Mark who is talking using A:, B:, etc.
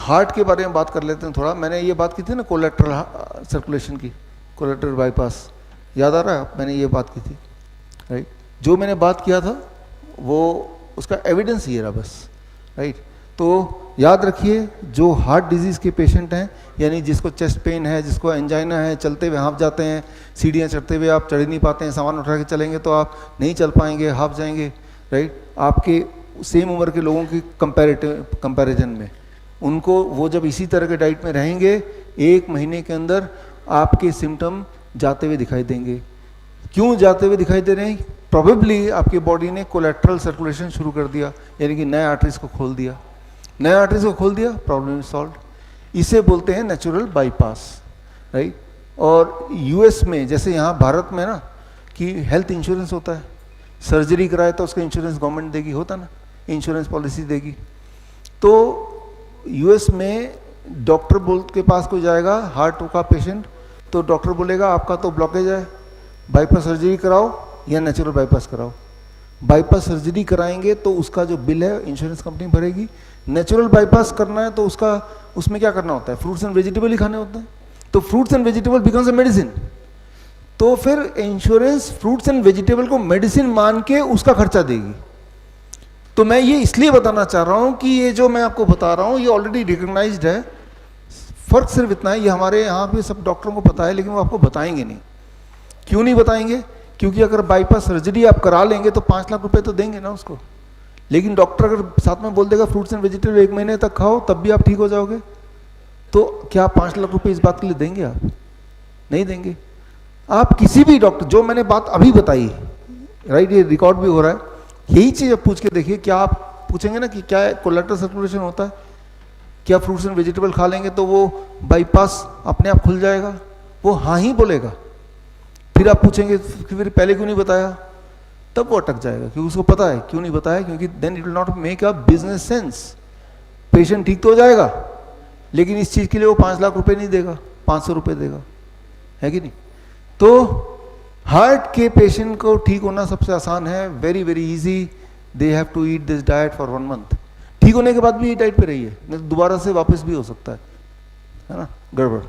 A: Heart के बारे में बात कर लेते हैं थोड़ा। मैंने ये बात की थी ना कोलेट्रल सर्कुलेशन की, कोलेट्रल बाईपास, याद आ रहा है? मैंने ये बात की थी, राइट? जो मैंने बात किया था वो उसका एविडेंस ये रहा बस, राइट? तो याद रखिए, जो हार्ट डिजीज़ के पेशेंट हैं, यानी जिसको चेस्ट पेन है, जिसको एंजाइना है, चलते हुए हाँफ जाते हैं, सीढ़ियाँ चढ़ते हुए आप चढ़ नहीं पाते हैं, सामान उठा के चलेंगे तो आप नहीं चल पाएंगे, हाँफ जाएंगे, राइट? आपके सेम उम्र के लोगों की कंपैरिजन में उनको, वो जब इसी तरह के डाइट में रहेंगे, 1 महीने के अंदर आपके सिम्टम जाते हुए दिखाई देंगे। क्यों जाते हुए दिखाई दे रहे हैं? प्रोबेबली आपकी बॉडी ने कोलेट्रल सर्कुलेशन शुरू कर दिया, यानी कि नए आर्टरीज को खोल दिया। नए आर्टरीज को खोल दिया, प्रॉब्लम इज सॉल्व। इसे बोलते हैं नेचुरल बाईपास, राइट? और यूएस में, जैसे यहाँ भारत में ना कि हेल्थ इंश्योरेंस होता है, सर्जरी कराए तो उसका इंश्योरेंस गवर्नमेंट देगी, होता ना, इंश्योरेंस पॉलिसी देगी। तो यूएस में डॉक्टर के पास कोई जाएगा हार्ट का पेशेंट, तो डॉक्टर बोलेगा आपका तो ब्लॉकेज है, बाईपास सर्जरी कराओ या नेचुरल बाईपास कराओ। बाईपास सर्जरी कराएंगे तो उसका जो बिल है इंश्योरेंस कंपनी भरेगी। नेचुरल बाईपास करना है तो उसका, उसमें क्या करना होता है? फ्रूट्स एंड वेजिटेबल ही खाने होते हैं, तो fruits and vegetable becomes a medicine. तो फिर इंश्योरेंस फ्रूट्स एंड वेजिटेबल को मेडिसिन मान के उसका खर्चा देगी। तो मैं ये इसलिए बताना चाह रहा हूं कि ये जो मैं आपको बता रहा हूं ये ऑलरेडी रिकॉग्नाइज्ड है। फर्क सिर्फ इतना है, ये हमारे यहाँ पे सब डॉक्टरों को पता है, लेकिन वो आपको बताएंगे नहीं। क्यों नहीं बताएंगे? क्योंकि अगर बाईपास सर्जरी आप करा लेंगे तो 5 लाख रुपए तो देंगे ना उसको, लेकिन डॉक्टर अगर साथ में बोल देगा फ्रूट्स एंड वेजिटेबल 1 महीने तक खाओ तब भी आप ठीक हो जाओगे, तो क्या 5 लाख रुपए इस बात के लिए देंगे? आप नहीं देंगे। आप किसी भी डॉक्टर, जो मैंने बात अभी बताई, राइट, ये रिकॉर्ड भी हो रहा है, यही चीज आप पूछ के देखिए। क्या आप पूछेंगे ना कि क्या कोलेट्रल सर्कुलेशन होता है, क्या फ्रूट्स एंड वेजिटेबल खा लेंगे तो वो बाईपास अपने आप खुल जाएगा? वो हाँ ही बोलेगा। फिर आप पूछेंगे कि फिर पहले क्यों नहीं बताया, तब वो अटक जाएगा, क्योंकि उसको पता है क्यों नहीं बताया, क्योंकि then it will not make a business sense. Patient ठीक तो हो जाएगा, लेकिन इस चीज के लिए वो 5 लाख रुपए नहीं देगा, 500 रुपए देगा, है कि नहीं? तो हार्ट के पेशेंट को ठीक होना सबसे आसान है, very very easy. They have to eat this diet for 1 month. ठीक होने के बाद भी ये डाइट पे रहिए, नहीं तो दोबारा से वापस भी हो सकता है ना गड़बड़।